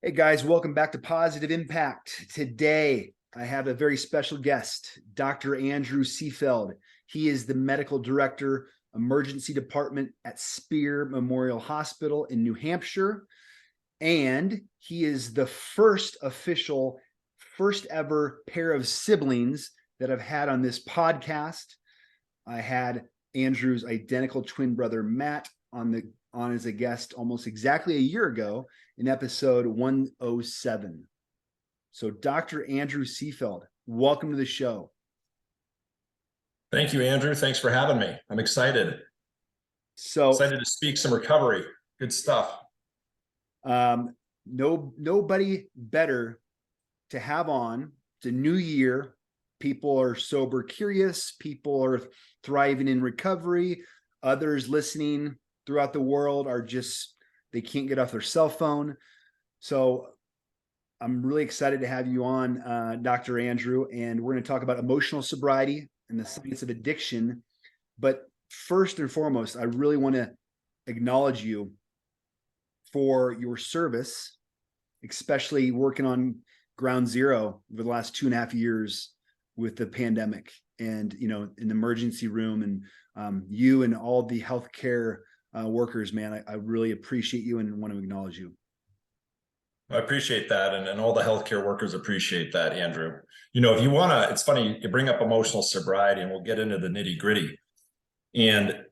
Hey guys, welcome back to Positive Impact. Today, I have a very special guest, Dr. Andrew Seefeld. He is the medical director, emergency department at Speare Memorial Hospital in New Hampshire. And he is the first ever pair of siblings that I've had on this podcast. I had Andrew's identical twin brother, Matt, on as a guest almost exactly a year ago in episode 107. So Dr. Andrew Seefeld, welcome to the show. Thank you, Andrew. Thanks for having me. I'm excited. Excited to speak some recovery. Good stuff. Nobody better to have on. It's a new year. People are sober curious. People are thriving in recovery. Others listening throughout the world are they can't get off their cell phone. So I'm really excited to have you on, Dr. Andrew, and we're going to talk about emotional sobriety and the science of addiction. But first and foremost, I really want to acknowledge you for your service, especially working on ground zero over the last 2.5 years with the pandemic and, in the emergency room, and you and all the healthcare workers, man. I really appreciate you and want to acknowledge you. I appreciate that. And all the healthcare workers appreciate that, Andrew. If you want to, it's funny, you bring up emotional sobriety and we'll get into the nitty gritty. And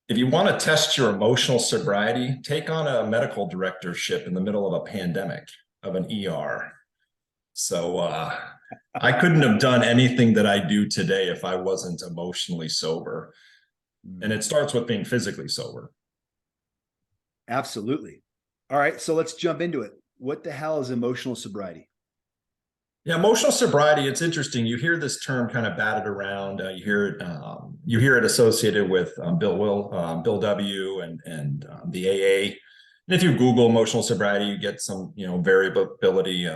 if you want to test your emotional sobriety, take on a medical directorship in the middle of a pandemic of an ER. So I couldn't have done anything that I do today if I wasn't emotionally sober. And it starts with being physically sober. Absolutely. All right. So let's jump into it. What the hell is emotional sobriety? Yeah, emotional sobriety. It's interesting. You hear this term kind of batted around. You hear it associated with Bill W. and the AA. And if you Google emotional sobriety, you get some variability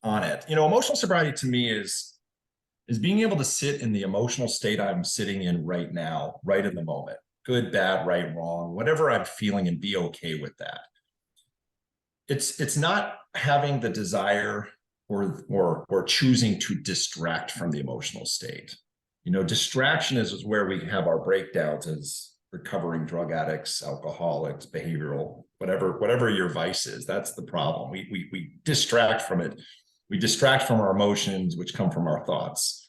on it. Emotional sobriety to me is being able to sit in the emotional state I'm sitting in right now, right in the moment. Good, bad, right, wrong, whatever I'm feeling, and be okay with that. It's not having the desire or choosing to distract from the emotional state. Distraction is where we have our breakdowns as recovering drug addicts, alcoholics, behavioral, whatever your vice is. That's the problem. We distract from it. We distract from our emotions, which come from our thoughts.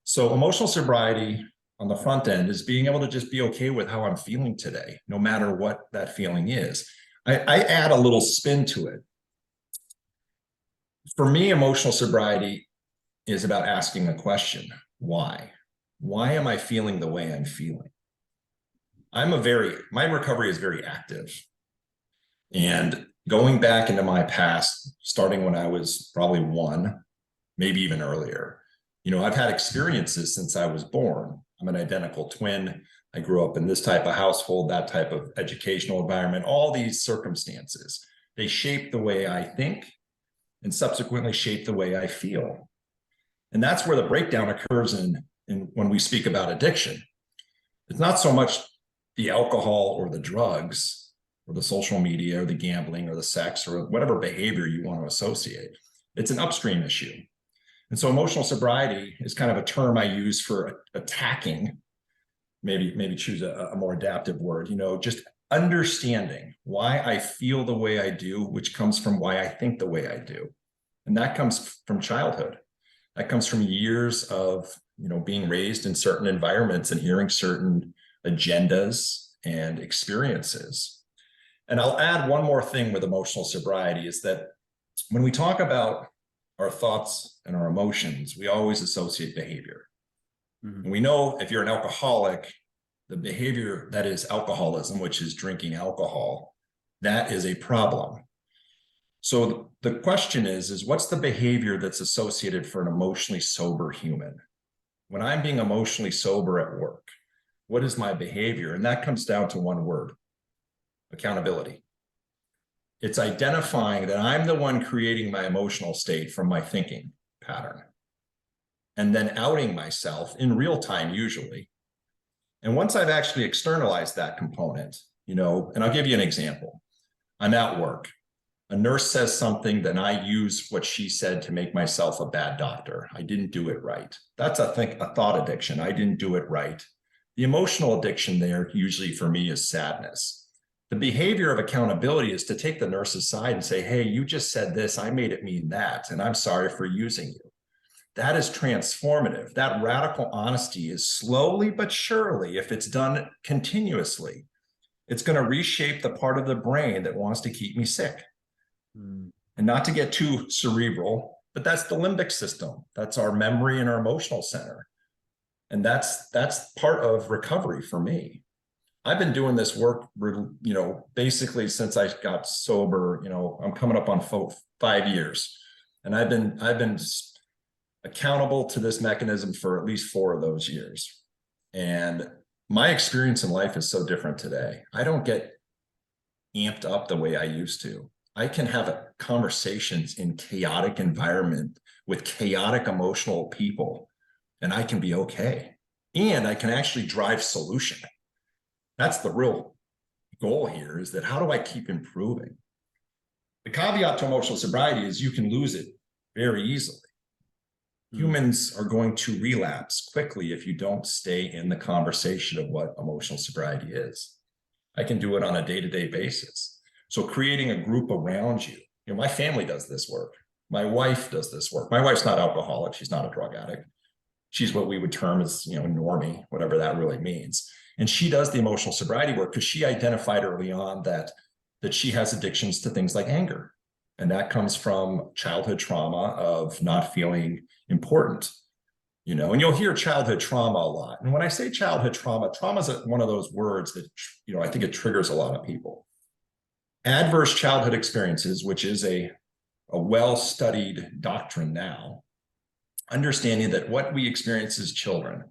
So emotional sobriety on the front end is being able to just be okay with how I'm feeling today, no matter what that feeling is. I add a little spin to it. For me, emotional sobriety is about asking a question. Why? Why am I feeling the way I'm feeling? My recovery is very active. And going back into my past, starting when I was probably 1, maybe even earlier, I've had experiences since I was born. I'm an identical twin. I grew up in this type of household, that type of educational environment. All these circumstances, they shape the way I think and subsequently shape the way I feel. And that's where the breakdown occurs in when we speak about addiction. It's not so much the alcohol or the drugs or the social media or the gambling or the sex or whatever behavior you want to associate. It's an upstream issue. And so emotional sobriety is kind of a term I use for attacking, maybe choose a more adaptive word, just understanding why I feel the way I do, which comes from why I think the way I do. And that comes from childhood. That comes from years of, being raised in certain environments and hearing certain agendas and experiences. And I'll add one more thing with emotional sobriety is that when we talk about our thoughts and our emotions, we always associate behavior. Mm-hmm. And we know if you're an alcoholic, the behavior that is alcoholism, which is drinking alcohol, that is a problem. So the question is what's the behavior that's associated for an emotionally sober human? When I'm being emotionally sober at work, what is my behavior? And that comes down to one word: accountability. It's identifying that I'm the one creating my emotional state from my thinking pattern, and then outing myself in real time, usually. And once I've actually externalized that component, and I'll give you an example. I'm at work. A nurse says something, then I use what she said to make myself a bad doctor. I didn't do it right. That's a thought addiction. I didn't do it right. The emotional addiction there usually for me is sadness. The behavior of accountability is to take the nurse aside and say, hey, you just said this, I made it mean that, and I'm sorry for using you. That is transformative. That radical honesty is slowly but surely, if it's done continuously, it's going to reshape the part of the brain that wants to keep me sick. And not to get too cerebral, but that's the limbic system. That's our memory and our emotional center. And that's part of recovery for me. I've been doing this work, basically since I got sober. I'm coming up on 5 years, and I've been accountable to this mechanism for at least 4 of those years. And my experience in life is so different today. I don't get amped up the way I used to. I can have conversations in chaotic environment with chaotic emotional people, and I can be okay. And I can actually drive solution. That's the real goal here, is that how do I keep improving? The caveat to emotional sobriety is you can lose it very easily. Humans are going to relapse quickly if you don't stay in the conversation of what emotional sobriety is. I can do it on a day-to-day basis. So creating a group around you, my family does this work. My wife does this work. My wife's not alcoholic. She's not a drug addict. She's what we would term as, normie, whatever that really means. And she does the emotional sobriety work because she identified early on that she has addictions to things like anger. And that comes from childhood trauma of not feeling important, and you'll hear childhood trauma a lot. And when I say childhood trauma is one of those words that, I think it triggers a lot of people. Adverse childhood experiences, which is a well-studied doctrine now, understanding that what we experience as children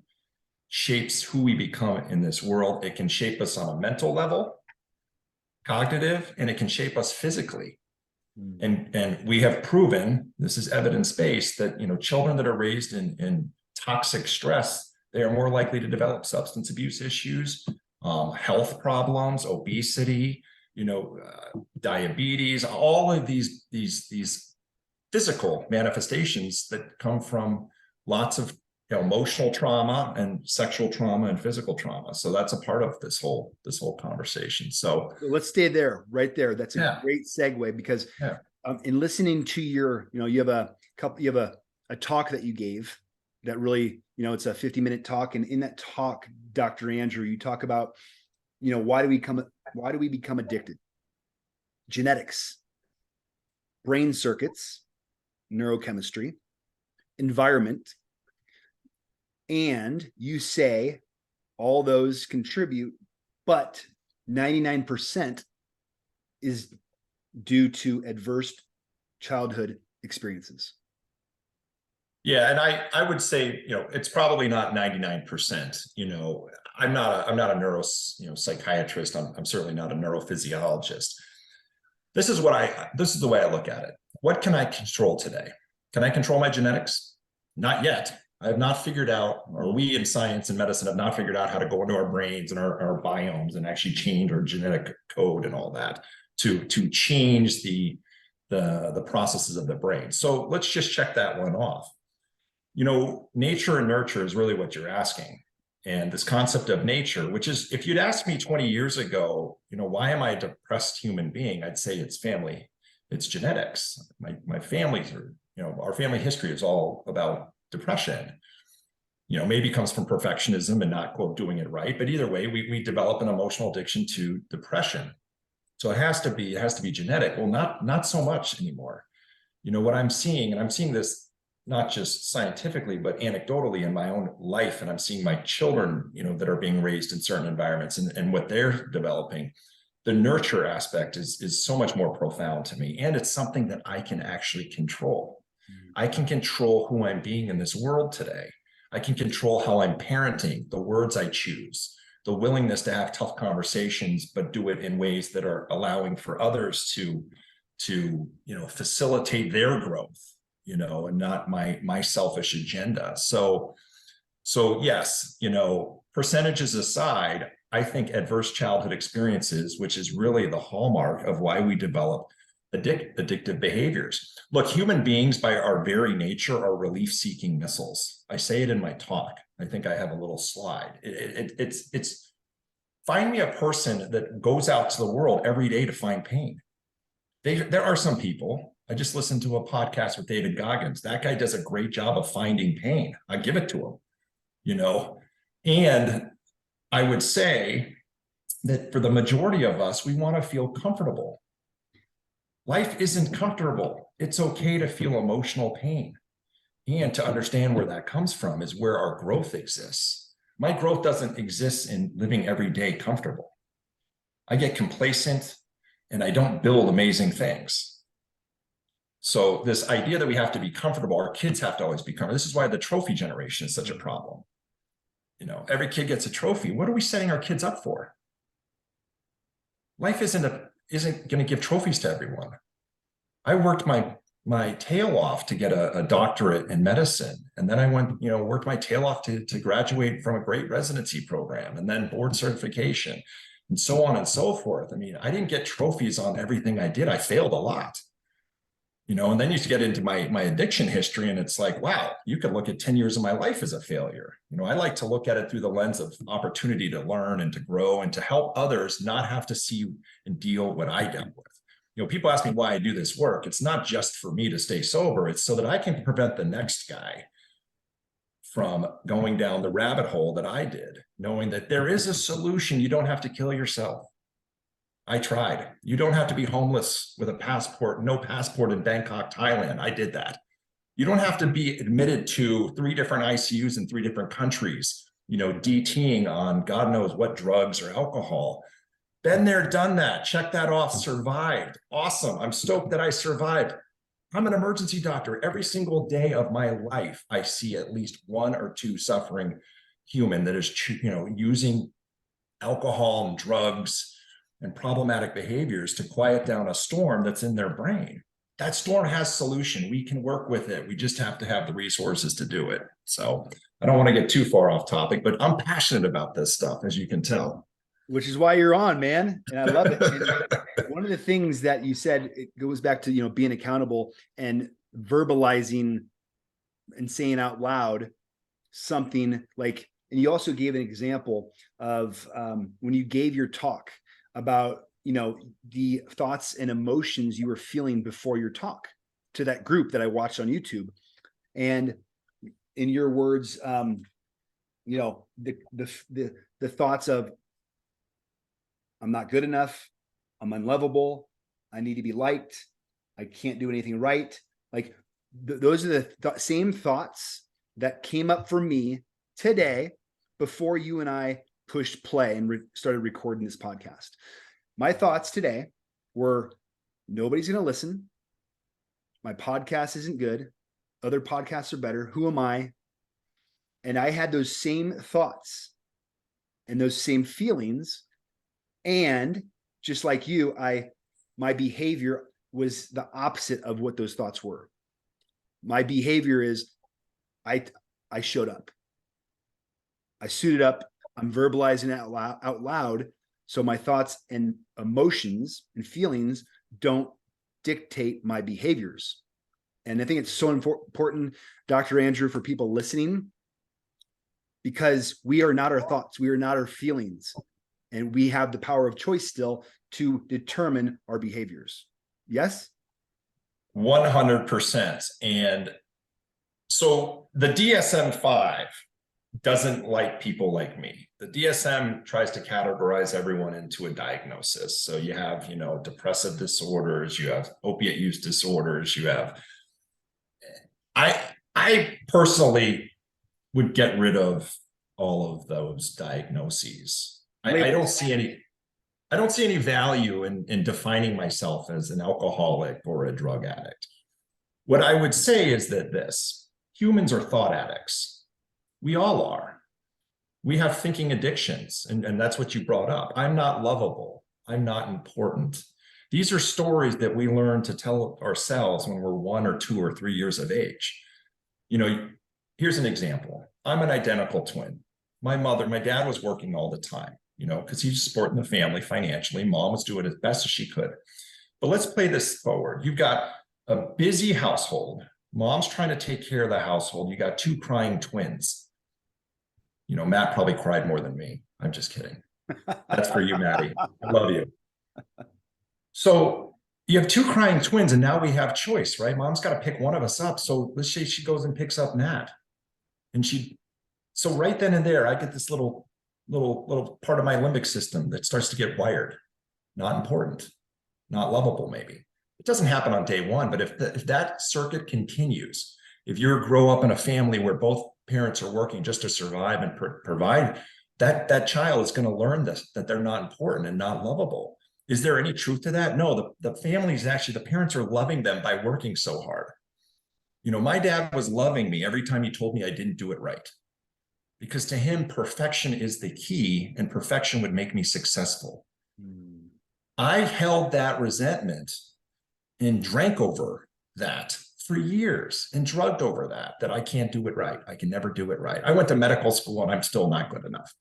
shapes who we become in this world. It can shape us on a mental level, cognitive, and it can shape us physically. And we have proven, this is evidence-based, that children that are raised in toxic stress, they are more likely to develop substance abuse issues, health problems, obesity, diabetes, all of these physical manifestations that come from lots of emotional trauma and sexual trauma and physical trauma. So that's a part of this whole conversation. So let's stay there, right there. That's a great segue, because in listening to your, you have a talk that you gave that really, it's a 50-minute talk. And in that talk, Dr. Andrew, you talk about, why do we become addicted? Genetics, brain circuits, neurochemistry, environment. And you say all those contribute, but 99% is due to adverse childhood experiences. Yeah, and I would say, it's probably not 99%. I'm not a psychiatrist. I'm certainly not a neurophysiologist. This is the way I look at it. What can I control today? Can I control my genetics? Not yet. I have not figured out, or we in science and medicine have not figured out how to go into our brains and our biomes and actually change our genetic code and all that to change the processes of the brain. So let's just check that one off. Nature and nurture is really what you're asking. And this concept of nature, which is, if you'd asked me 20 years ago, why am I a depressed human being? I'd say it's family, it's genetics. My family's are, our family history is all about depression. Maybe comes from perfectionism and not, quote, doing it right. But either way, we develop an emotional addiction to depression. So it has to be genetic. Well, not so much anymore. What I'm seeing, and I'm seeing this not just scientifically, but anecdotally in my own life. And I'm seeing my children, that are being raised in certain environments and what they're developing. The nurture aspect is so much more profound to me. And it's something that I can actually control. I can control who I'm being in this world today. I can control how I'm parenting, the words I choose, the willingness to have tough conversations, but do it in ways that are allowing for others to facilitate their growth, and not my selfish agenda. So yes, percentages aside, I think adverse childhood experiences, which is really the hallmark of why we develop addictive behaviors. Look, human beings by our very nature are relief-seeking missiles. I say it in my talk. I think I have a little slide. It's find me a person that goes out to the world every day to find pain. There are some people. I just listened to a podcast with David Goggins. That guy does a great job of finding pain. I give it to him, you know. And I would say that for the majority of us, we want to feel comfortable. Life isn't comfortable. It's okay to feel emotional pain. And to understand where that comes from is where our growth exists. My growth doesn't exist in living every day comfortable. I get complacent and I don't build amazing things. So this idea that we have to be comfortable, our kids have to always be comfortable. This is why the trophy generation is such a problem. You know, every kid gets a trophy. What are we setting our kids up for? Life isn't going to give trophies to everyone. I worked my tail off to get a doctorate in medicine. And then I went, you know, worked my tail off to graduate from a great residency program and then board certification and so on and so forth. I mean, I didn't get trophies on everything I did. I failed a lot, you know, and then you get into my addiction history and it's like, wow, you could look at 10 years of my life as a failure. You know, I like to look at it through the lens of opportunity to learn and to grow and to help others not have to see and deal what I dealt with. You know, people ask me why I do this work. It's not just for me to stay sober. It's so that I can prevent the next guy from going down the rabbit hole that I did, knowing that there is a solution. You don't have to kill yourself. I tried. You don't have to be homeless with a passport, no passport in Bangkok, Thailand. I did that. You don't have to be admitted to 3 different ICUs in 3 different countries, you know, DTing on God knows what drugs or alcohol. Been there, done that. Check that off. Survived. Awesome. I'm stoked that I survived. I'm an emergency doctor. Every single day of my life, I see at least 1 or 2 suffering human that is, you know, using alcohol and drugs and problematic behaviors to quiet down a storm that's in their brain. That storm has solution. We can work with it. We just have to have the resources to do it. So I don't want to get too far off topic, but I'm passionate about this stuff, as you can tell. Which is why you're on, man. And I love it. And one of the things that you said, it goes back to, you know, being accountable and verbalizing and saying out loud something like, and you also gave an example of when you gave your talk about, you know, the thoughts and emotions you were feeling before your talk to that group that I watched on YouTube. And in your words, you know, the thoughts of, I'm not good enough. I'm unlovable. I need to be liked. I can't do anything right. Like those are the same thoughts that came up for me today before you and I pushed play and started recording this podcast. My thoughts today were nobody's going to listen. My podcast isn't good. Other podcasts are better. Who am I? And I had those same thoughts and those same feelings. And just like you, my behavior was the opposite of what those thoughts were. My behavior is I showed up. I suited up. I'm verbalizing it out loud. So my thoughts and emotions and feelings don't dictate my behaviors. And I think it's so important, Dr. Andrew, for people listening, because we are not our thoughts. We are not our feelings. And we have the power of choice still to determine our behaviors. Yes? 100%. And so the DSM-5 doesn't like people like me. The DSM tries to categorize everyone into a diagnosis. So you have, you know, depressive disorders, you have opiate use disorders, you have, I personally would get rid of all of those diagnoses. I don't see any value in defining myself as an alcoholic or a drug addict. What I would say is that humans are thought addicts. We all are. We have thinking addictions, and that's what you brought up. I'm not lovable. I'm not important. These are stories that we learn to tell ourselves when we're 1 or 2 or 3 years of age. You know, here's an example. I'm an identical twin. My dad was working all the time, you know, because he's supporting the family financially. Mom was doing as best as she could. But let's play this forward. You've got a busy household. Mom's trying to take care of the household. You got 2 crying twins. Matt probably cried more than me. I'm just kidding. That's for you, Maddie. I love you. So you have 2 crying twins, and now we have choice, right? Mom's got to pick one of us up. So let's say she goes and picks up Matt. So right then and there, I get this little part of my limbic system that starts to get wired. Not important, not lovable, maybe. It doesn't happen on day one, but if that circuit continues, if you grow up in a family where both parents are working just to survive and provide, that child is going to learn this, that they're not important and not lovable. Is there any truth to that? No, the families actually, the parents are loving them by working so hard. My dad was loving me every time he told me I didn't do it right. Because to him, perfection is the key, and perfection would make me successful. I held that resentment and drank over that for years and drugged over that I can't do it right. I can never do it right. I went to medical school and I'm still not good enough.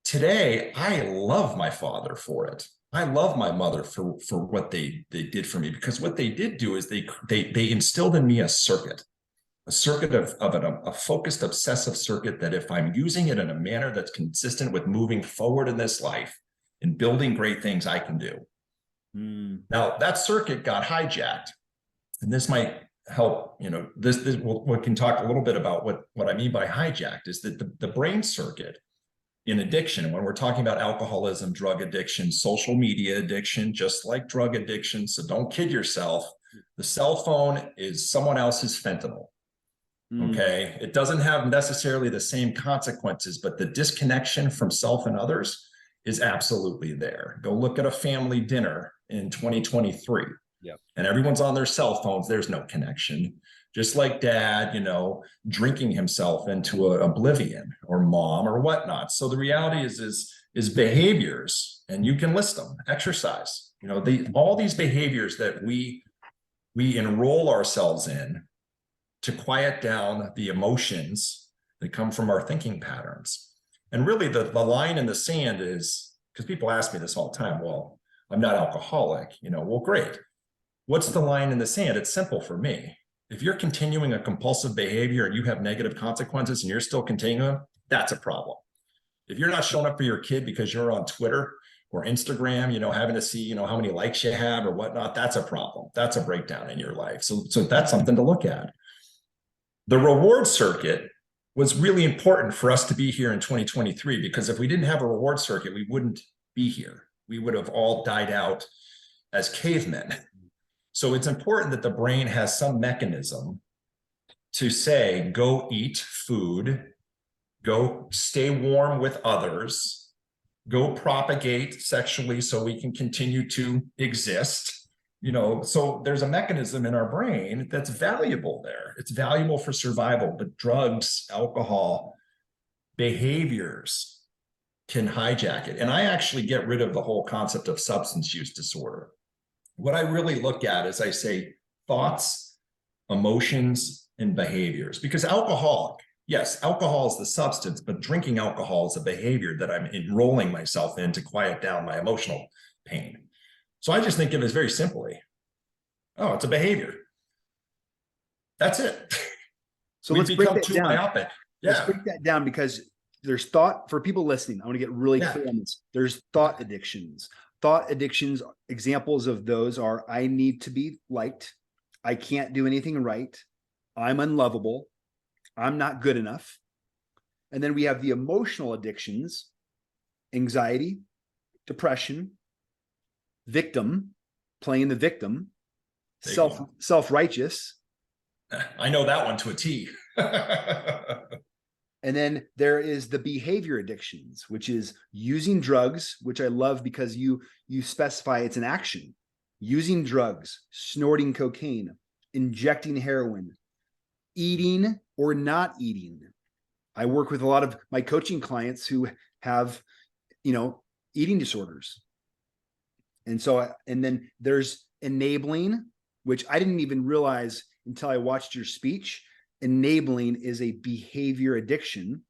Today, I love my father for it. I love my mother for what they did for me, because what they did do is they instilled in me a circuit of a focused, obsessive circuit that if I'm using it in a manner that's consistent with moving forward in this life and building great things, I can do. Now, that circuit got hijacked, and this might help, we can talk a little bit about what I mean by hijacked is that the brain circuit in addiction, when we're talking about alcoholism, drug addiction, social media addiction, just like drug addiction. So don't kid yourself. The cell phone is someone else's fentanyl. Okay. It doesn't have necessarily the same consequences, but the disconnection from self and others is absolutely there. Go look at a family dinner in 2023. Yep. And everyone's on their cell phones. There's no connection. Just like dad, drinking himself into oblivion, or mom or whatnot. So the reality is behaviors, and you can list them. Exercise, all these behaviors that we enroll ourselves in to quiet down the emotions that come from our thinking patterns. And really the line in the sand is, because people ask me this all the time, well, I'm not alcoholic, well, great. What's the line in the sand? It's simple for me. If you're continuing a compulsive behavior and you have negative consequences and you're still continuing, that's a problem. If you're not showing up for your kid because you're on Twitter or Instagram, having to see, how many likes you have or whatnot, that's a problem. That's a breakdown in your life. So that's something to look at. The reward circuit was really important for us to be here in 2023, because if we didn't have a reward circuit, we wouldn't be here. We would have all died out as cavemen. So it's important that the brain has some mechanism to say, go eat food, go stay warm with others, go propagate sexually so we can continue to exist. So there's a mechanism in our brain that's valuable there. It's valuable for survival, but drugs, alcohol, behaviors can hijack it. And I actually get rid of the whole concept of substance use disorder. What I really look at is I say thoughts, emotions, and behaviors, because alcohol is the substance, but drinking alcohol is a behavior that I'm enrolling myself in to quiet down my emotional pain. So I just think of it as very simply, it's a behavior. That's it. So let's break that down. Myopic. Yeah. Let's break that down, because there's thought for people listening. I want to get really clear on this. There's thought addictions. Thought addictions, examples of those are, I need to be liked. I can't do anything right. I'm unlovable. I'm not good enough. And then we have the emotional addictions, anxiety, depression, victim, playing the victim, self-righteous. I know that one to a T. And then there is the behavior addictions, which is using drugs, which I love because you specify it's an action. Using drugs, snorting cocaine, injecting heroin, eating or not eating. I work with a lot of my coaching clients who have, eating disorders. And then there's enabling, which I didn't even realize until I watched your speech. Enabling is a behavior addiction.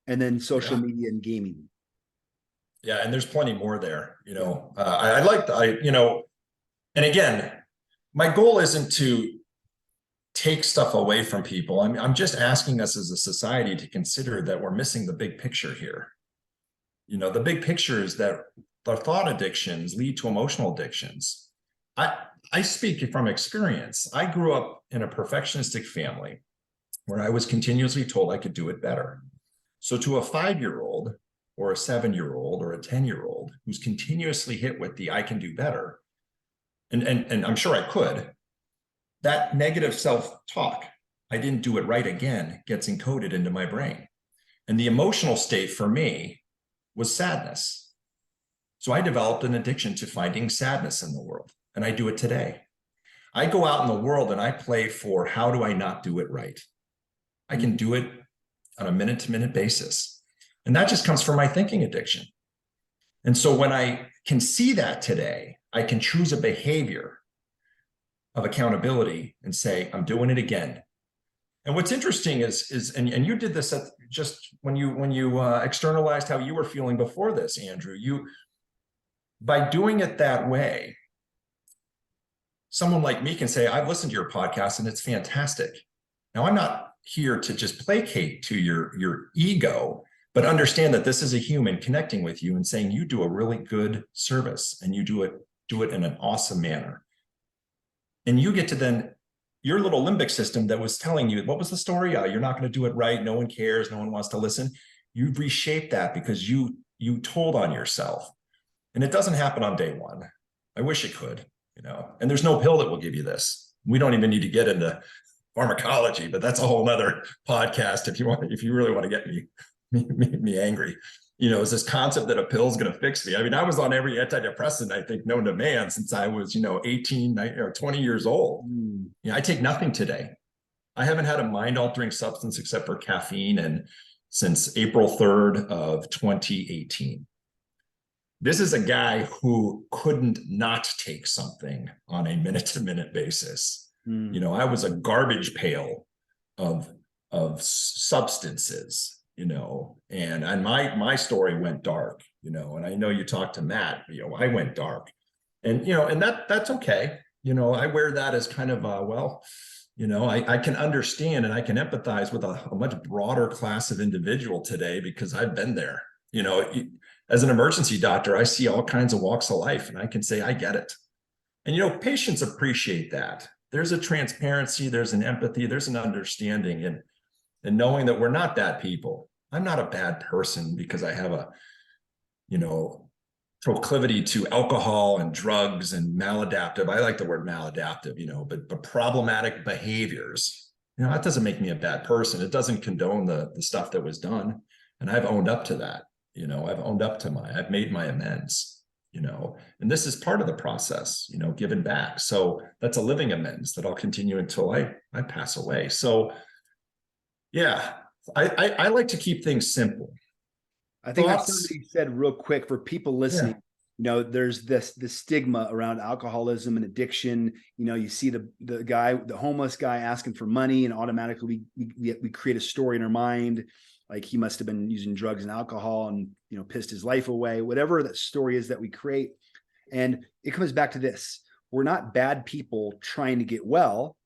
And then social media and gaming. Yeah, and there's plenty more there. I like and again, my goal isn't to take stuff away from people. I'm just asking us as a society to consider that we're missing the big picture here. The big picture is that our thought addictions lead to emotional addictions. I speak from experience. I grew up in a perfectionistic family where I was continuously told I could do it better. So to a 5-year-old or a 7-year-old or a 10-year-old who's continuously hit with the I can do better, and I'm sure I could, that negative self-talk, I didn't do it right again, gets encoded into my brain. And the emotional state for me was sadness. So I developed an addiction to finding sadness in the world, and I do it today. I go out in the world and I play for how do I not do it right? I can do it on a minute-to-minute basis. And that just comes from my thinking addiction. And so when I can see that today, I can choose a behavior of accountability and say, I'm doing it again. And what's interesting is you did this just when you externalized how you were feeling before this, Andrew, by doing it that way, someone like me can say, I've listened to your podcast and it's fantastic. Now, I'm not here to just placate to your ego, but understand that this is a human connecting with you and saying you do a really good service and you do it in an awesome manner. And you get to then, your little limbic system that was telling you, what was the story? You're not going to do it right. No one cares. No one wants to listen. You've reshaped that because you told on yourself. And it doesn't happen on day one. I wish it could, and there's no pill that will give you this. We don't even need to get into pharmacology, but that's a whole nother podcast if you really want to get me angry. Is this concept that a pill is going to fix me? I mean, I was on every antidepressant, I think, known to man since I was, 18, 19, or 20 years old. I take nothing today. I haven't had a mind-altering substance except for caffeine and since April 3rd of 2018. This is a guy who couldn't not take something on a minute-to-minute basis. I was a garbage pail of substances. And my story went dark, and I know you talked to Matt, I went dark and, and that's okay. I wear that as kind of I can understand and I can empathize with a much broader class of individual today because I've been there. As an emergency doctor, I see all kinds of walks of life and I can say, I get it. And, patients appreciate that. There's a transparency, there's an empathy, there's an understanding and knowing that we're not bad people. I'm not a bad person because I have a, proclivity to alcohol and drugs and maladaptive. I like the word maladaptive, but problematic behaviors, that doesn't make me a bad person. It doesn't condone the stuff that was done. And I've owned up to that. I've made my amends, and this is part of the process, giving back. So that's a living amends that I'll continue until I pass away. So yeah, I like to keep things simple. I think that's something you said real quick for people listening. Yeah. There's the stigma around alcoholism and addiction. You see the homeless guy asking for money, and automatically we create a story in our mind, like he must have been using drugs and alcohol and pissed his life away. Whatever that story is that we create, and it comes back to this: we're not bad people trying to get well,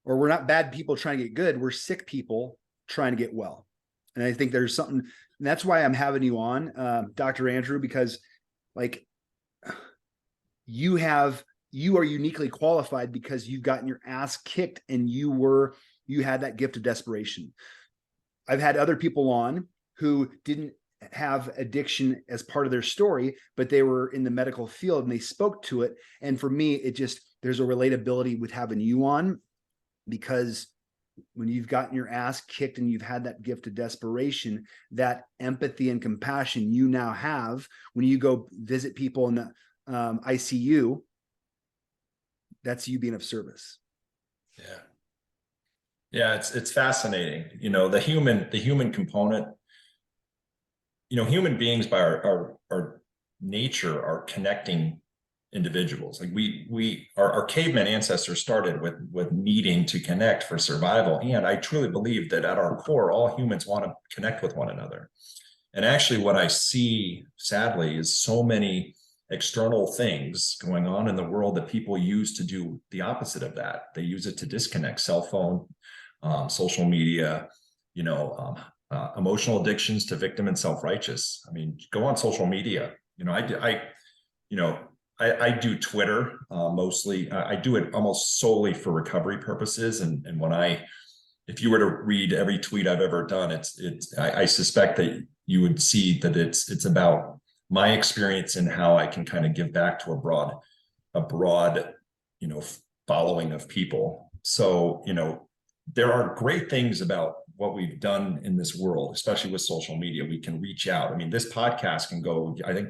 or we're not bad people trying to get good. We're sick people trying to get well. And I think there's something, and that's why I'm having you on, Dr. Andrew, because you are uniquely qualified because you've gotten your ass kicked and you had that gift of desperation. I've had other people on who didn't have addiction as part of their story, but they were in the medical field and they spoke to it. And for me, there's a relatability with having you on, because when you've gotten your ass kicked and you've had that gift of desperation, that empathy and compassion you now have when you go visit people in the ICU, that's you being of service. Yeah, it's fascinating. The human component. Human beings by our nature are connecting individuals. Like our caveman ancestors started with needing to connect for survival. And I truly believe that at our core, all humans want to connect with one another. And actually what I see, sadly, is so many external things going on in the world that people use to do the opposite of that. They use it to disconnect. Cell phone, social media, emotional addictions to victim and self-righteous. I mean, go on social media. I do Twitter mostly. I do it almost solely for recovery purposes. And if you were to read every tweet I've ever done, I suspect that you would see that it's about my experience and how I can kind of give back to a broad, following of people. So, there are great things about what we've done in this world, especially with social media. We can reach out. I mean, this podcast can go, I think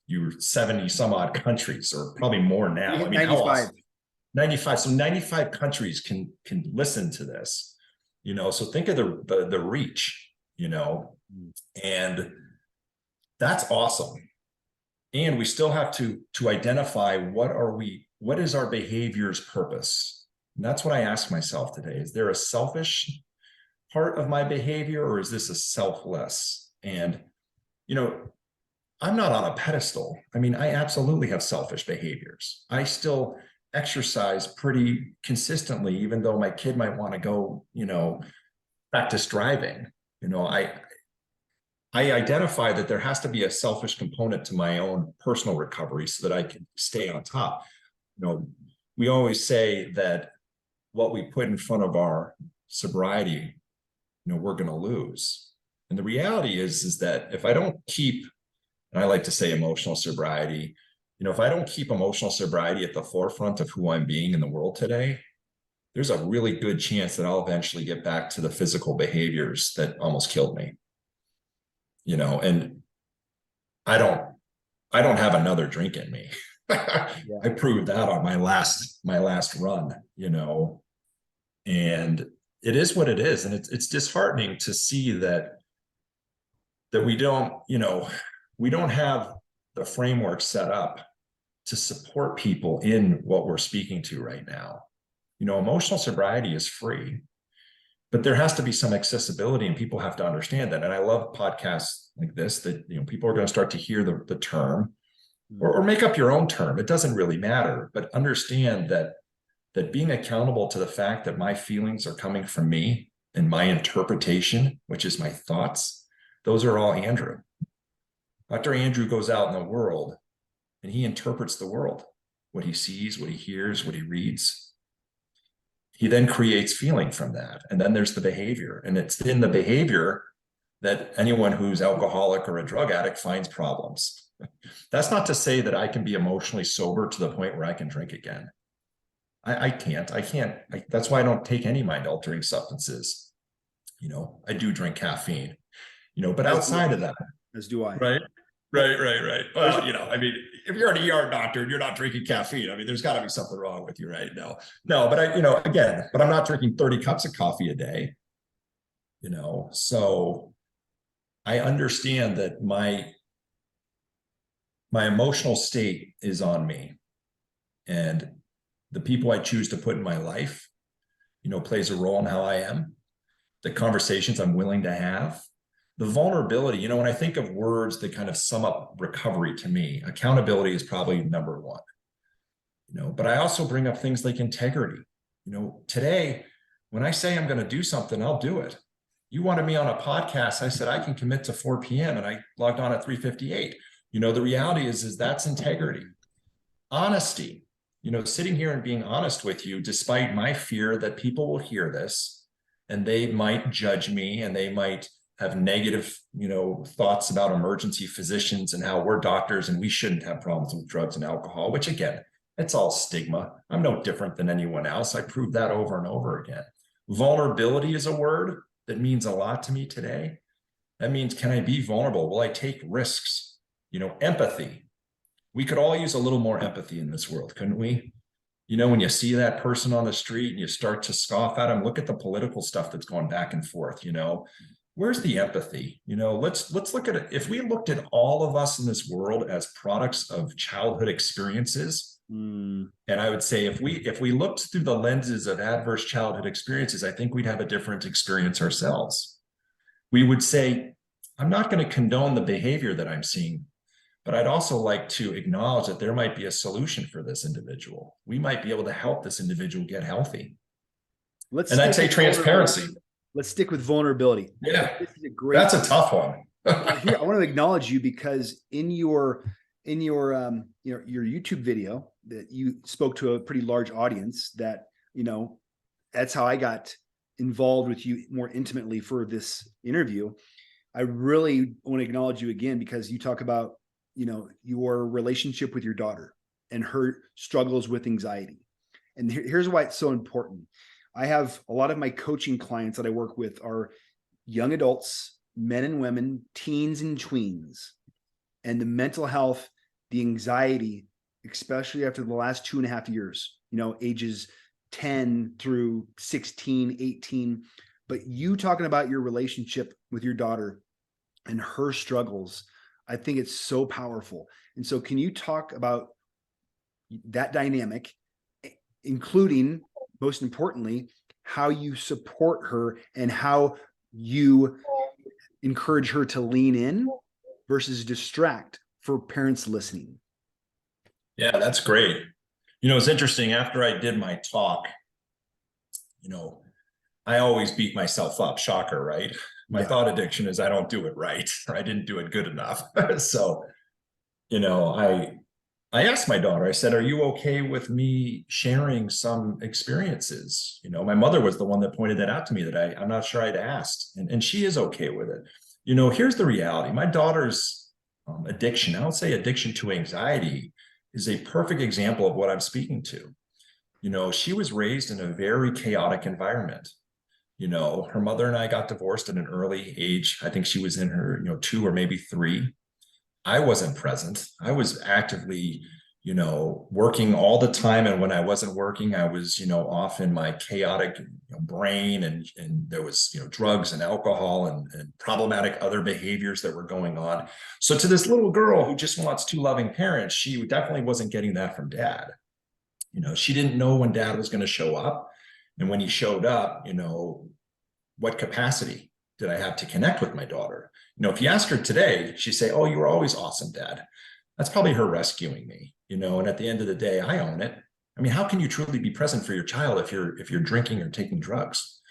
you're 70 some odd countries, or probably more now. I mean, 95. how awesome. 95. So 95 countries can listen to this, so think of the reach, and that's awesome. And we still have to identify what is our behavior's purpose? And that's what I ask myself today. Is there a selfish part of my behavior, or is this a selfless? And, I'm not on a pedestal. I mean, I absolutely have selfish behaviors. I still exercise pretty consistently, even though my kid might want to go, practice driving. I identify that there has to be a selfish component to my own personal recovery so that I can stay on top. We always say that what we put in front of our sobriety, we're going to lose. And the reality is that if I don't keep, and I like to say emotional sobriety, if I don't keep emotional sobriety at the forefront of who I'm being in the world today, there's a really good chance that I'll eventually get back to the physical behaviors that almost killed me. And I don't have another drink in me. I proved that on my last run, and it is what it is. And it's disheartening to see that we don't have the framework set up to support people in what we're speaking to right now. Emotional sobriety is free, but there has to be some accessibility, and people have to understand that. And I love podcasts like this that, people are going to start to hear the term, or make up your own term. It doesn't really matter, but understand that being accountable to the fact that my feelings are coming from me and my interpretation, which is my thoughts, those are all Andrew. Dr. Andrew goes out in the world and he interprets the world, what he sees, what he hears, what he reads. He then creates feeling from that. And then there's the behavior. And it's in the behavior that anyone who's alcoholic or a drug addict finds problems. That's not to say that I can be emotionally sober to the point where I can drink again. I can't. That's why I don't take any mind-altering substances. I do drink caffeine, but outside of that. As do I. Right. Well, I mean, if you're an ER doctor and you're not drinking caffeine, I mean, there's got to be something wrong with you, right? No, but but I'm not drinking 30 cups of coffee a day, so I understand that my emotional state is on me, and the people I choose to put in my life, plays a role in how I am, the conversations I'm willing to have, the vulnerability. When I think of words that kind of sum up recovery to me, accountability is probably number one, but I also bring up things like integrity. Today, when I say I'm going to do something, I'll do it. You wanted me on a podcast. I said, I can commit to 4 p.m. and I logged on at 3:58. The reality is that's integrity, honesty, sitting here and being honest with you, despite my fear that people will hear this and they might judge me and they might have negative, thoughts about emergency physicians and how we're doctors and we shouldn't have problems with drugs and alcohol, which again, it's all stigma. I'm no different than anyone else. I proved that over and over again. Vulnerability is a word that means a lot to me today. That means, can I be vulnerable? Will I take risks? Empathy. We could all use a little more empathy in this world, couldn't we? When you see that person on the street and you start to scoff at them, look at the political stuff that's going back and forth, where's the empathy? Let's look at it. If we looked at all of us in this world as products of childhood experiences, and I would say if we looked through the lenses of adverse childhood experiences, I think we'd have a different experience ourselves. We would say, I'm not going to condone the behavior that I'm seeing, but I'd also like to acknowledge that there might be a solution for this individual. We might be able to help this individual get healthy. Let's And I'd stick say with transparency. Let's stick with vulnerability. Yeah, This is a great. that's a tough one. Here, I want to acknowledge you because in your your YouTube video that you spoke to a pretty large audience, that that's how I got involved with you more intimately for this interview. I really want to acknowledge you again because you talk about your relationship with your daughter and her struggles with anxiety. And here's why it's so important. I have a lot of my coaching clients that I work with are young adults, men and women, teens and tweens. And the mental health, the anxiety, especially after the last 2.5 years, ages 10 through 16, 18. But you talking about your relationship with your daughter and her struggles, I think it's so powerful. And so can you talk about that dynamic, including, most importantly, how you support her and how you encourage her to lean in versus distract for parents listening? Yeah, that's great. It's interesting. After I did my talk, I always beat myself up. Shocker, right? My thought addiction is I don't do it right, or I didn't do it good enough. So, I asked my daughter, I said, are you okay with me sharing some experiences? My mother was the one that pointed that out to me that I'm not sure I'd asked. And she is okay with it. Here's the reality. My daughter's addiction, I would say addiction to anxiety, is a perfect example of what I'm speaking to. She was raised in a very chaotic environment. Her mother and I got divorced at an early age. I think she was in her, 2 or maybe 3. I wasn't present. I was actively, working all the time. And when I wasn't working, I was, off in my chaotic brain, and there was, drugs and alcohol and problematic other behaviors that were going on. So to this little girl who just wants 2 loving parents, she definitely wasn't getting that from dad. She didn't know when dad was going to show up. And when he showed up, what capacity did I have to connect with my daughter? If you ask her today, she'd say, oh, you were always awesome, Dad. That's probably her rescuing me, and at the end of the day, I own it. I mean, how can you truly be present for your child if you're drinking or taking drugs?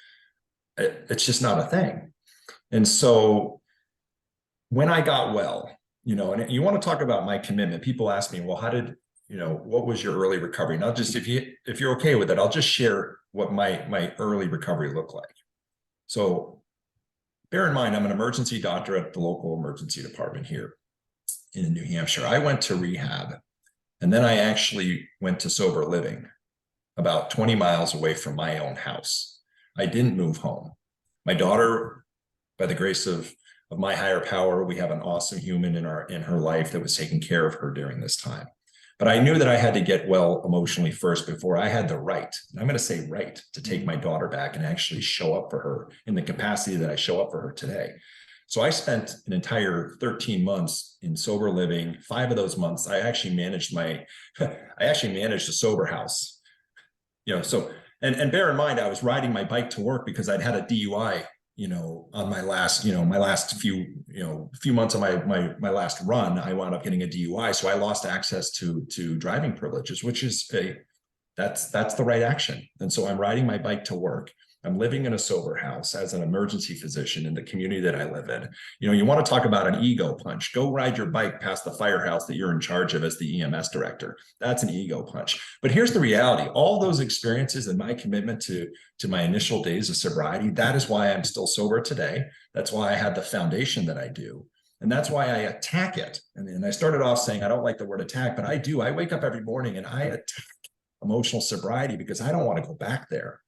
It's just not a thing. And so when I got well, and you want to talk about my commitment, people ask me, well, how did, what was your early recovery? Not just if you're okay with it, I'll just share what my early recovery looked like. So bear in mind, I'm an emergency doctor at the local emergency department here in New Hampshire. I went to rehab, and then I actually went to sober living about 20 miles away from my own house. I didn't move home. My daughter, by the grace of my higher power, we have an awesome human in her life that was taking care of her during this time. But I knew that I had to get well emotionally first before I had the right, and I'm going to say right, to take my daughter back and actually show up for her in the capacity that I show up for her today. So I spent an entire 13 months in sober living. 5 of those months, I actually managed a sober house. So, and bear in mind, I was riding my bike to work because I'd had a DUI, on my last few months of my last run. I wound up getting a DUI. So I lost access to driving privileges, which is that's the right action. And so I'm riding my bike to work. I'm living in a sober house as an emergency physician in the community that I live in. You want to talk about an ego punch. Go ride your bike past the firehouse that you're in charge of as the EMS director. That's an ego punch. But here's the reality. All those experiences and my commitment to my initial days of sobriety, that is why I'm still sober today. That's why I had the foundation that I do. And that's why I attack it. And I started off saying, I don't like the word attack, but I do. I wake up every morning and I attack emotional sobriety because I don't want to go back there.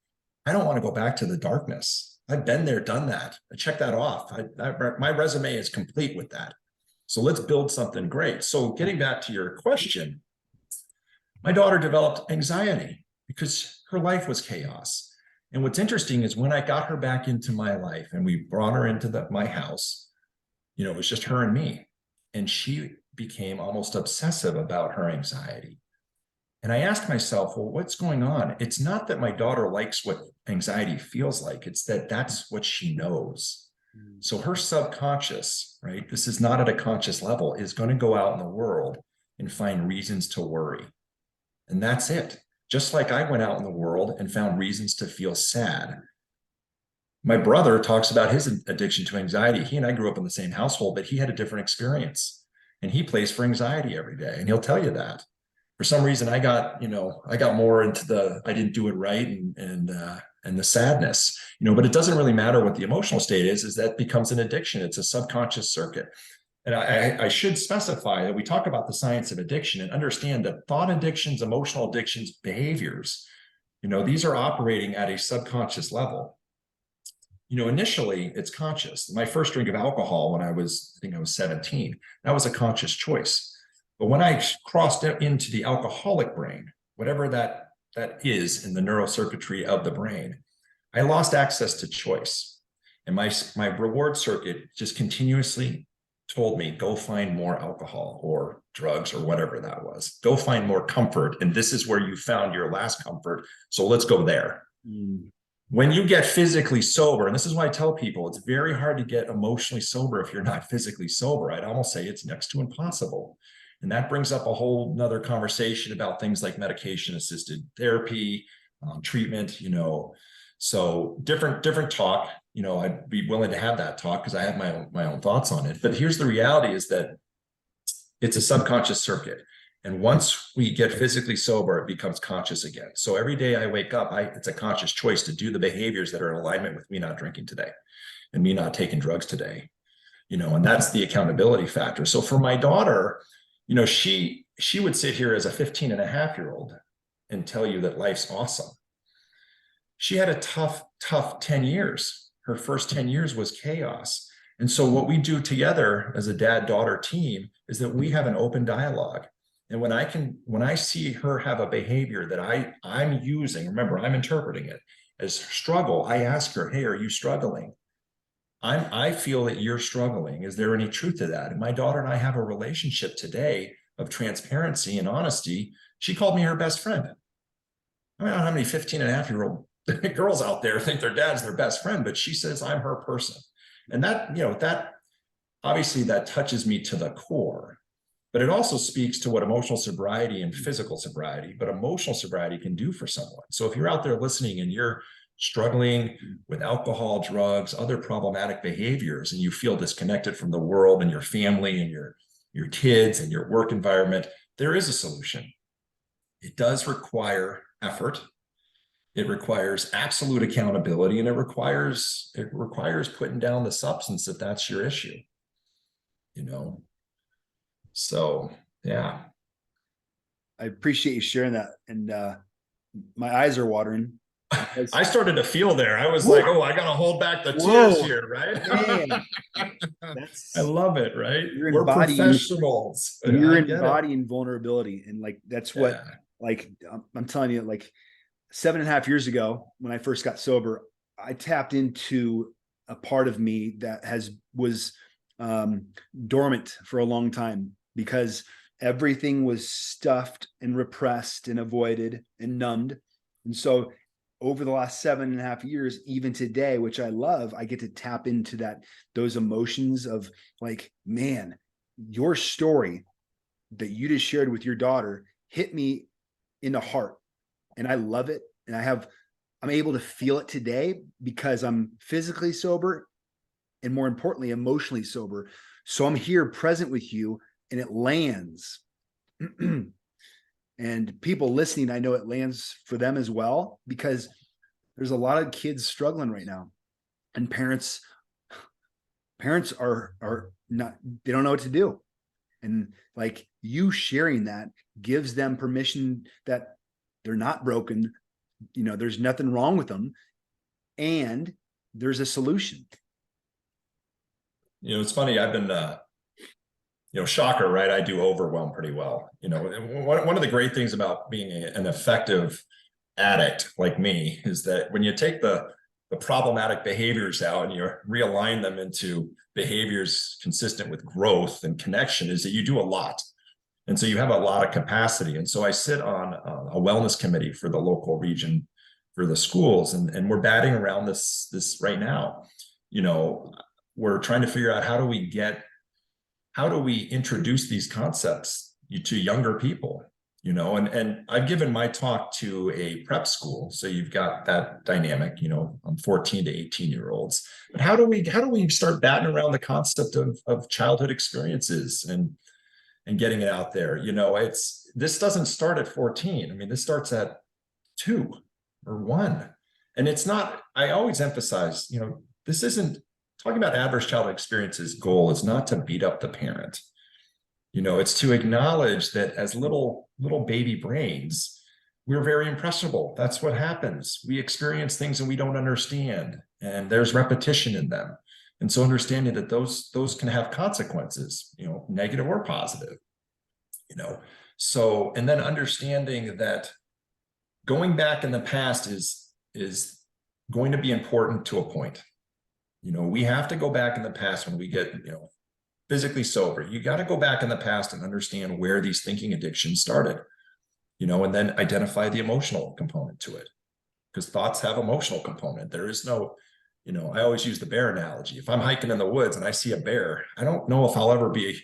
I don't want to go back to the darkness. I've been there, done that. I checked that off. My resume is complete with that. So let's build something great. So getting back to your question, my daughter developed anxiety because her life was chaos. And what's interesting is when I got her back into my life and we brought her into my house, it was just her and me. And she became almost obsessive about her anxiety. And I asked myself, well, what's going on? It's not that my daughter likes what anxiety feels like. It's that that's what she knows. So her subconscious, right? This is not at a conscious level, is going to go out in the world and find reasons to worry. And that's it. Just like I went out in the world and found reasons to feel sad. My brother talks about his addiction to anxiety. He and I grew up in the same household, but he had a different experience. And he plays for anxiety every day. And he'll tell you that. For some reason, I got more into I didn't do it right and the sadness, but it doesn't really matter what the emotional state is that becomes an addiction. It's a subconscious circuit. And I should specify that we talk about the science of addiction and understand that thought addictions, emotional addictions, behaviors, these are operating at a subconscious level. Initially it's conscious. My first drink of alcohol when I think I was 17, that was a conscious choice. But when I crossed into the alcoholic brain, whatever that is in the neurocircuitry of the brain, I lost access to choice. And my reward circuit just continuously told me, go find more alcohol or drugs or whatever that was. Go find more comfort. And this is where you found your last comfort. So let's go there. When you get physically sober, and this is why I tell people it's very hard to get emotionally sober if you're not physically sober. I'd almost say it's next to impossible. And that brings up a whole nother conversation about things like medication-assisted therapy, treatment, so different talk. I'd be willing to have that talk because I have my own thoughts on it. But here's the reality is that it's a subconscious circuit. And once we get physically sober, it becomes conscious again. So every day I wake up, it's a conscious choice to do the behaviors that are in alignment with me not drinking today and me not taking drugs today, and that's the accountability factor. So for my daughter, she would sit here as a 15-and-a-half-year-old and tell you that life's awesome. She had a tough 10 years. Her first 10 years was chaos. And so what we do together as a dad-daughter team is that we have an open dialogue. And when I see her have a behavior that I'm using, remember, I'm interpreting it as struggle, I ask her, hey, are you struggling? I feel that you're struggling. Is there any truth to that? And my daughter and I have a relationship today of transparency and honesty. She called me her best friend. I don't know how many 15-and-a-half-year-old girls out there think their dad's their best friend, but she says I'm her person. And that obviously that touches me to the core. But it also speaks to what emotional sobriety and physical sobriety, but emotional sobriety can do for someone. So if you're out there listening and you're struggling with alcohol, drugs, other problematic behaviors, and you feel disconnected from the world and your family and your kids and your work environment, there is a solution. It does require effort. It requires absolute accountability, and it requires putting down the substance if that's your issue. So, yeah. I appreciate you sharing that. And my eyes are watering. I started to feel there. I was like, I got to hold back the tears here, right? I love it, right? We're professionals. You're embodying vulnerability. And that's what, I'm telling you, 7.5 years ago, when I first got sober, I tapped into a part of me that was dormant for a long time because everything was stuffed and repressed and avoided and numbed. And so over the last 7.5 years, even today, which I love, I get to tap into those emotions of man, your story that you just shared with your daughter hit me in the heart. And I love it. And I'm able to feel it today because I'm physically sober and, more importantly, emotionally sober. So I'm here present with you and it lands. And people listening, I know it lands for them as well, because there's a lot of kids struggling right now, and parents are not, they don't know what to do. And you sharing that gives them permission that they're not broken. There's nothing wrong with them, and there's a solution. It's funny. I've been, shocker, right? I do overwhelm pretty well. One of the great things about being an effective addict like me is that when you take the problematic behaviors out and you realign them into behaviors consistent with growth and connection, is that you do a lot. And so you have a lot of capacity. And so I sit on a wellness committee for the local region for the schools, and we're batting around this right now. we're trying to figure out how do we introduce these concepts to younger people, and I've given my talk to a prep school. So you've got that dynamic, on 14 to 18-year-olds. But how do we start batting around the concept of childhood experiences and getting it out there? This doesn't start at 14. I mean, this starts at 2 or 1. And it's not, I always emphasize, this isn't talking about adverse childhood experiences. Goal is not to beat up the parent. It's to acknowledge that as little baby brains, we're very impressionable. That's what happens. We experience things and we don't understand, and there's repetition in them. And so understanding that those can have consequences, negative or positive, So, and then understanding that going back in the past is going to be important to a point. We have to go back in the past when we get, physically sober. You got to go back in the past and understand where these thinking addictions started, and then identify the emotional component to it, because thoughts have emotional component. There is no, I always use the bear analogy. If I'm hiking in the woods and I see a bear, I don't know if I'll ever be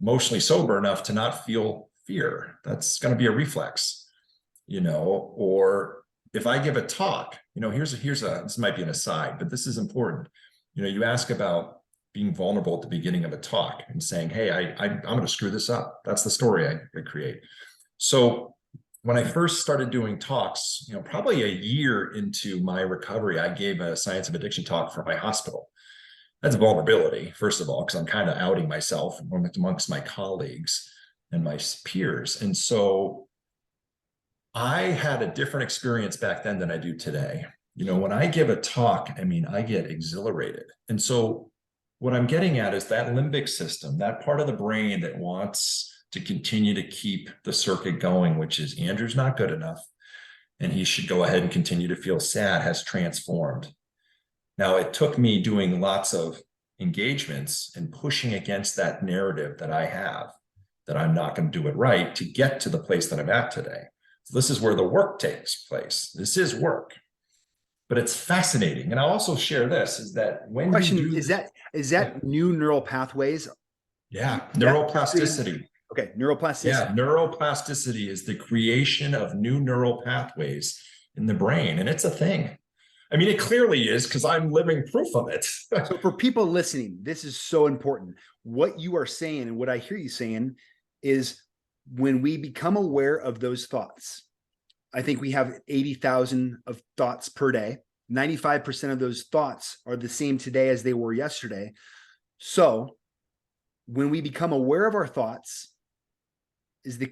emotionally sober enough to not feel fear. That's going to be a reflex, or if I give a talk, this might be an aside, but this is important. You ask about being vulnerable at the beginning of a talk and saying, hey, I'm going to screw this up. That's the story I create. So when I first started doing talks, probably a year into my recovery, I gave a science of addiction talk for my hospital. That's vulnerability, first of all, because I'm kind of outing myself amongst my colleagues and my peers. And so I had a different experience back then than I do today. When I give a talk, I get exhilarated. And so what I'm getting at is that limbic system, that part of the brain that wants to continue to keep the circuit going, which is Andrew's not good enough and he should go ahead and continue to feel sad, has transformed. Now, it took me doing lots of engagements and pushing against that narrative that I have, that I'm not going to do it right, to get to the place that I'm at today. So this is where the work takes place. This is work. But it's fascinating. And I'll also share this, is that when is that new neural pathways? Yeah, neuroplasticity. Okay, neuroplasticity. Yeah, neuroplasticity is the creation of new neural pathways in the brain. And it's a thing. It clearly is, because I'm living proof of it. So for people listening, this is so important. What you are saying and what I hear you saying is, when we become aware of those thoughts, I think we have 80,000 of thoughts per day. 95% of those thoughts are the same today as they were yesterday. So when we become aware of our thoughts,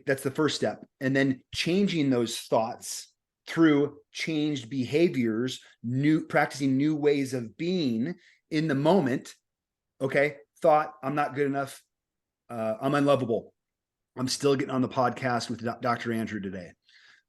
that's the first step. And then changing those thoughts through changed behaviors, practicing new ways of being in the moment. Okay, thought, I'm not good enough. I'm unlovable. I'm still getting on the podcast with Dr. Andrew today.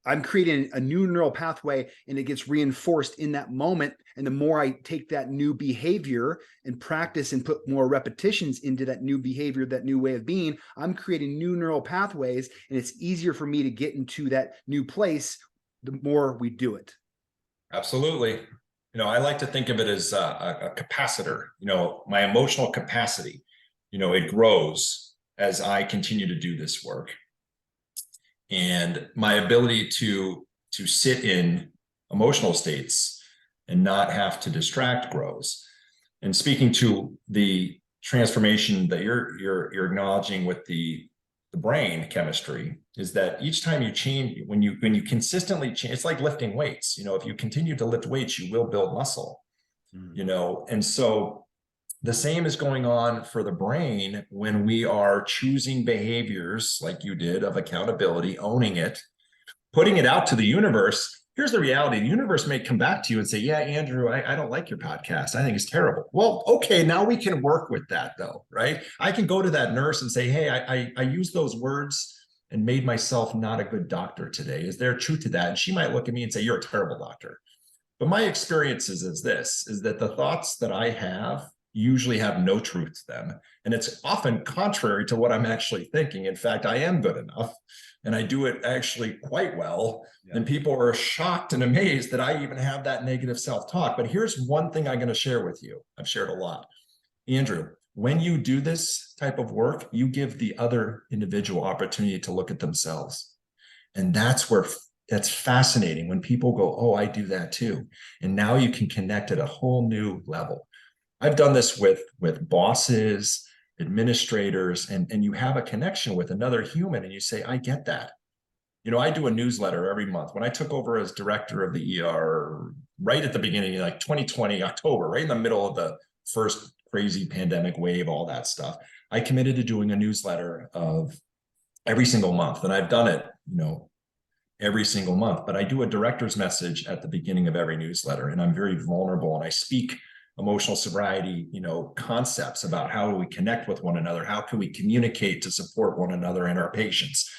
I'm creating a new neural pathway, and it gets reinforced in that moment. And the more I take that new behavior and practice and put more repetitions into that new behavior, that new way of being, I'm creating new neural pathways, and it's easier for me to get into that new place the more we do it. Absolutely. I like to think of it as a capacitor. My emotional capacity, it grows as I continue to do this work. And my ability to sit in emotional states and not have to distract grows. And speaking to the transformation that you're acknowledging with the brain chemistry, is that each time you change, when you consistently change, it's like lifting weights. If you continue to lift weights, you will build muscle. And so the same is going on for the brain when we are choosing behaviors like you did, of accountability, owning it, putting it out to the universe. Here's the reality. The universe may come back to you and say, yeah, Andrew, I don't like your podcast. I think it's terrible. Well, okay, now we can work with that though, right? I can go to that nurse and say, hey, I used those words and made myself not a good doctor today. Is there truth to that? And she might look at me and say, you're a terrible doctor. But my experience is that the thoughts that I have usually have no truth to them. And it's often contrary to what I'm actually thinking. In fact, I am good enough and I do it actually quite well. Yeah. And people are shocked and amazed that I even have that negative self-talk. But here's one thing I'm going to share with you. I've shared a lot. Andrew, when you do this type of work, you give the other individual opportunity to look at themselves. And that's fascinating when people go, oh, I do that too. And now you can connect at a whole new level. I've done this with bosses, administrators, and you have a connection with another human and you say, I get that. I do a newsletter every month. When I took over as director of the ER, right at the beginning, like 2020, October, right in the middle of the first crazy pandemic wave, all that stuff, I committed to doing a newsletter of every single month. And I've done it, every single month, but I do a director's message at the beginning of every newsletter. And I'm very vulnerable and I speak emotional sobriety, concepts about how do we connect with one another? How can we communicate to support one another and our patients?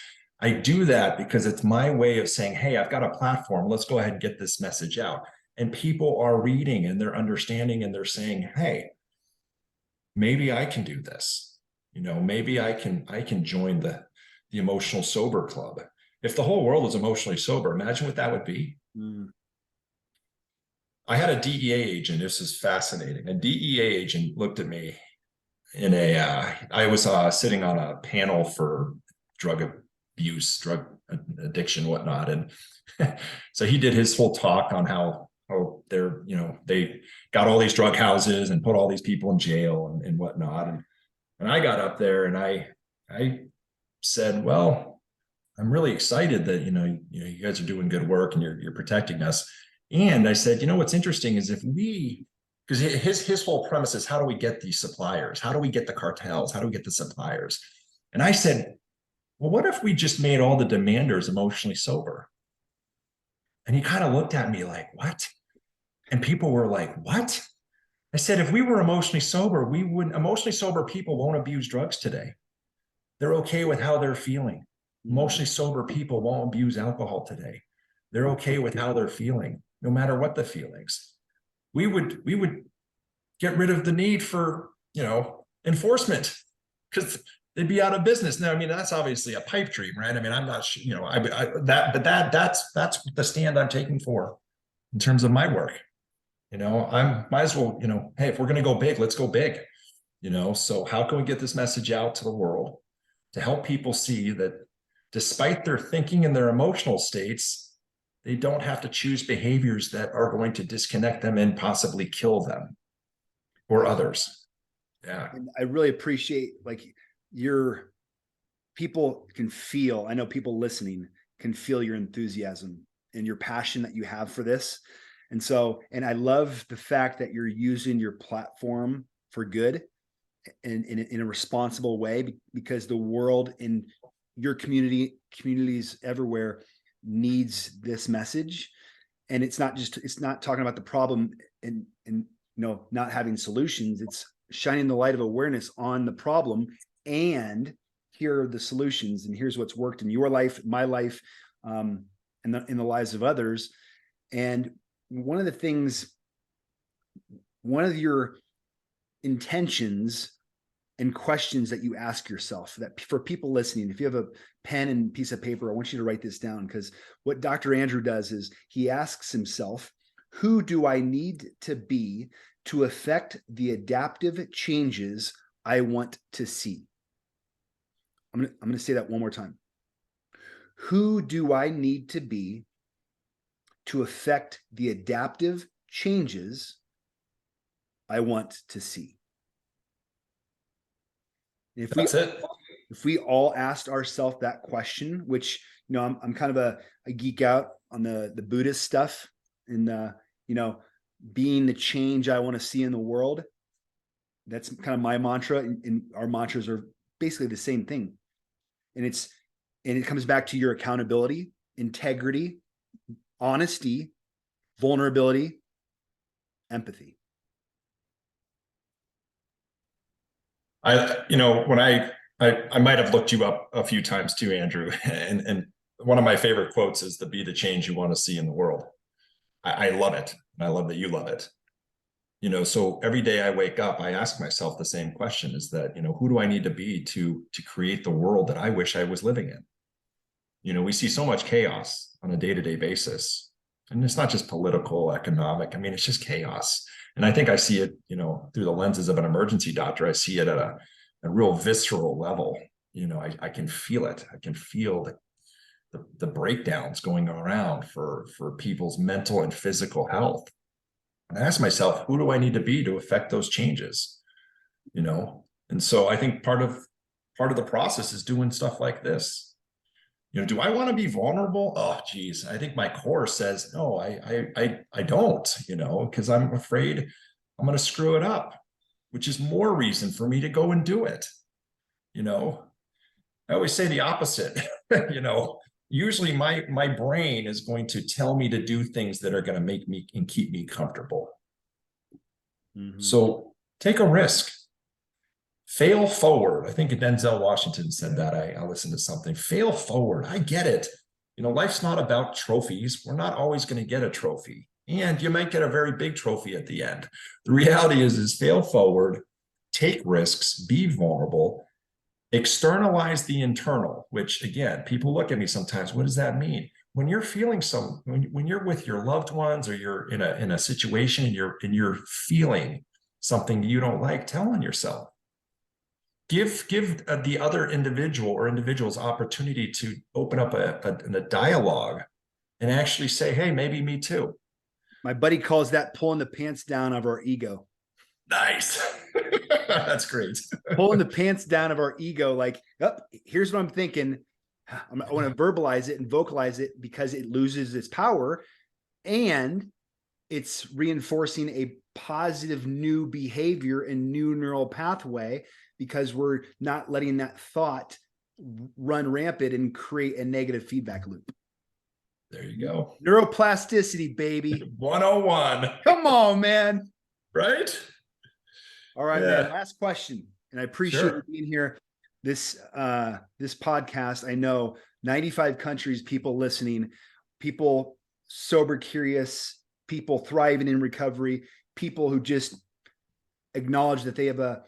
I do that because it's my way of saying, hey, I've got a platform. Let's go ahead and get this message out. And people are reading and they're understanding and they're saying, hey, maybe I can do this. Maybe I can join the emotional sober club. If the whole world was emotionally sober, imagine what that would be. Mm. I had a DEA agent. This is fascinating. A DEA agent looked at me in I was sitting on a panel for drug abuse, drug addiction, whatnot. And so he did his whole talk on how they're, they got all these drug houses and put all these people in jail and whatnot. And I got up there and I said, well, I'm really excited that, you guys are doing good work and you're protecting us. And I said, what's interesting is because his whole premise is how do we get these suppliers? How do we get the cartels? How do we get the suppliers? And I said, well, what if we just made all the demanders emotionally sober? And he kind of looked at me like, what? And people were like, what? I said, if we were emotionally sober, emotionally sober people won't abuse drugs today. They're okay with how they're feeling. Emotionally sober people won't abuse alcohol today. They're okay with how they're feeling, no matter what the feelings. We would get rid of the need for, enforcement because they'd be out of business. Now, that's obviously a pipe dream, right? I'm not sure, that's the stand I'm taking for in terms of my work. I might as well, hey, if we're going to go big, let's go big. So how can we get this message out to the world to help people see that despite their thinking and their emotional states, they don't have to choose behaviors that are going to disconnect them and possibly kill them or others. Yeah. And I really appreciate your people can feel, I know people listening can feel your enthusiasm and your passion that you have for this. And I love the fact that you're using your platform for good and in a responsible way, because the world in your communities everywhere needs this message. And it's not talking about the problem and not having solutions. It's shining the light of awareness on the problem, and here are the solutions, and here's what's worked in your life, my life, and in the lives of others. And one of your intentions and questions that you ask yourself, that for people listening, if you have a pen and piece of paper, I want you to write this down, because what Dr. Andrew does is he asks himself, who do I need to be to affect the adaptive changes I want to see? I'm going to say that one more time. Who do I need to be to affect the adaptive changes I want to see? If we all asked ourselves that question, which, I'm kind of a geek out on the Buddhist stuff and, being the change I want to see in the world. That's kind of my mantra. And our mantras are basically the same thing. And it comes back to your accountability, integrity, honesty, vulnerability, empathy. When I might have looked you up a few times too, Andrew, and one of my favorite quotes is to be the change you want to see in the world. I love it. And I love that you love it. So every day I wake up, I ask myself the same question, is that, who do I need to be to create the world that I wish I was living in? We see so much chaos on a day-to-day basis, and it's not just political, economic. It's just chaos. And I think I see it, you know, through the lenses of an emergency doctor. I see it at a real visceral level. You know, I can feel it. I can feel the breakdowns going around for people's mental and physical health. And I ask myself, who do I need to be to affect those changes? You know, and so I think part of the process is doing stuff like this. You know, do I want to be vulnerable? Oh, geez, I think my core says no. I don't. You know, because I'm afraid I'm going to screw it up, which is more reason for me to go and do it. You know, I always say the opposite. You know, usually my brain is going to tell me to do things that are going to make me and keep me comfortable. Mm-hmm. So take a risk. Fail forward. I think Denzel Washington said that. I listened to something. Fail forward. I get it. You know, life's not about trophies. We're not always going to get a trophy. And you might get a very big trophy at the end. The reality is fail forward, take risks, be vulnerable, externalize the internal, which again, people look at me sometimes. What does that mean? When you're feeling when you're with your loved ones or you're in a situation and you're feeling something you don't like, tell on yourself. Give the other individual or individuals opportunity to open up a dialogue and actually say, hey, maybe me too. My buddy calls that pulling the pants down of our ego. Nice. That's great. Pulling the pants down of our ego. Like, oh, here's what I'm thinking. I want to verbalize it and vocalize it because it loses its power. And it's reinforcing a positive new behavior and new neural pathway because we're not letting that thought run rampant and create a negative feedback loop. There you go. Neuroplasticity, baby. 101. Come on, man. Right? All right, man. Last question. And I appreciate you being here. This podcast, I know 95 countries, people listening, people sober curious, people thriving in recovery, people who just acknowledge that they have a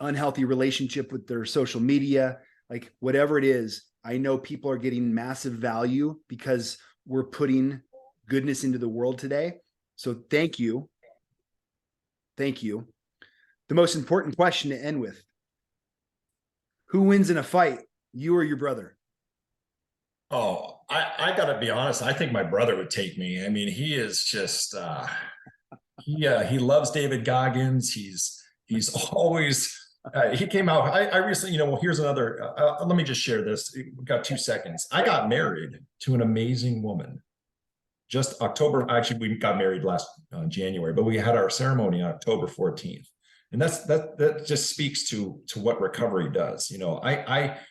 unhealthy relationship with their social media, like whatever it is. I know people are getting massive value because we're putting goodness into the world today. So thank you. Thank you. The most important question to end with. Who wins in a fight, you or your brother? Oh, I got to be honest. I think my brother would take me. I mean, he is just, he loves David Goggins. He's always, he came out, I recently, well, here's another, let me just share this. We've got 2 seconds. I got married to an amazing woman. Just October, actually, we got married last January, but we had our ceremony on October 14th. And that just speaks to what recovery does.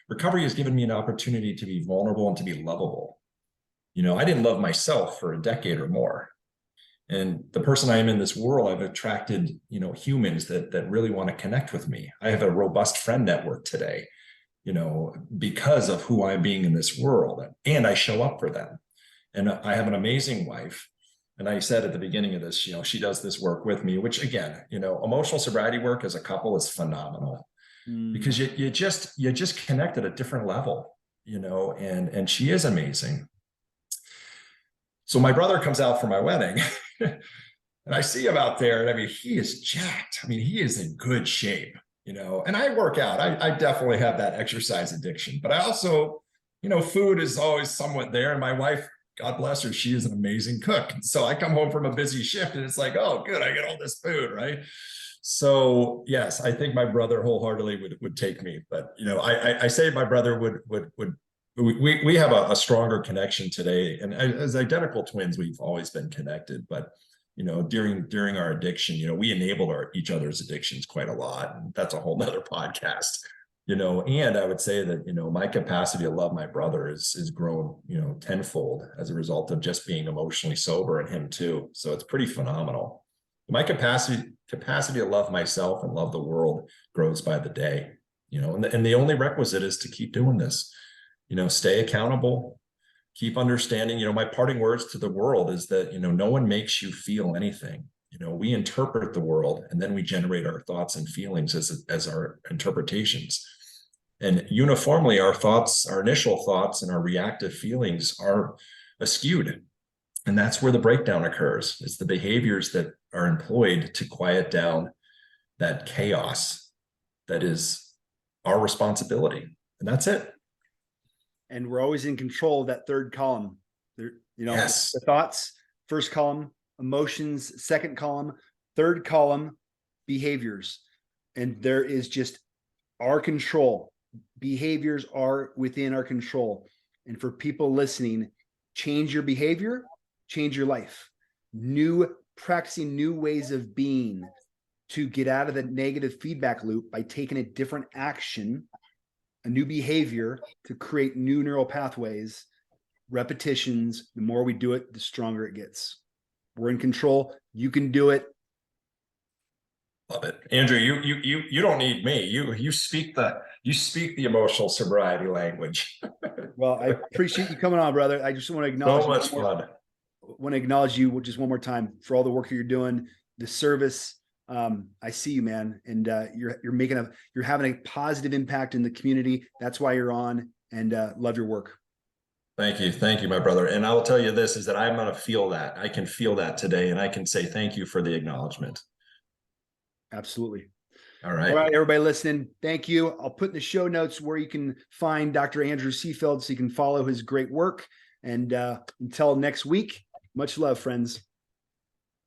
Recovery has given me an opportunity to be vulnerable and to be lovable. I didn't love myself for a decade or more. And the person I am in this world, I've attracted, humans that really want to connect with me. I have a robust friend network today, because of who I'm being in this world, and I show up for them. And I have an amazing wife. And I said at the beginning of this, she does this work with me, which again, emotional sobriety work as a couple is phenomenal because you just connect at a different level, and she is amazing. So my brother comes out for my wedding and I see him out there, and I mean, he is jacked. I mean, he is in good shape, and I work out. I definitely have that exercise addiction, but I also, food is always somewhat there. And my wife, God bless her, she is an amazing cook. So I come home from a busy shift and it's like, oh, good, I get all this food, right? So yes, I think my brother wholeheartedly would take me. But I say my brother would we have a stronger connection today. And as identical twins, we've always been connected. But during our addiction, we enabled each other's addictions quite a lot. And that's a whole nother podcast. And I would say that, my capacity to love my brother is grown, tenfold as a result of just being emotionally sober, and him too. So it's pretty phenomenal. My capacity to love myself and love the world grows by the day, and the only requisite is to keep doing this, stay accountable, keep understanding. My parting words to the world is that, no one makes you feel anything. We interpret the world, and then we generate our thoughts and feelings as our interpretations. And uniformly, our initial thoughts and our reactive feelings are skewed. And that's where the breakdown occurs. It's the behaviors that are employed to quiet down that chaos that is our responsibility. And that's it. And we're always in control of that third column. There, Yes. the thoughts, first column, emotions, second column, third column, behaviors. And there is just our control. Behaviors are within our control. And for people listening, change your behavior, change your life. Practicing new ways of being to get out of the negative feedback loop by taking a different action, a new behavior to create new neural pathways, repetitions. The more we do it, the stronger it gets. We're in control. You can do it. Love it. Andrew, you don't need me. You speak the emotional sobriety language. Well, I appreciate you coming on, brother. I just want to acknowledge So much fun. Want to acknowledge you just one more time for all the work that you're doing, the service. I see you, man, and you're having a positive impact in the community. That's why you're on, and love your work. Thank you, my brother. And I will tell you this is that I'm going to feel that. I can feel that today, and I can say thank you for the acknowledgement. Absolutely. All right. All right, everybody listening, thank you. I'll put in the show notes where you can find Dr. Andrew Seefeld so you can follow his great work. And until next week, much love, friends.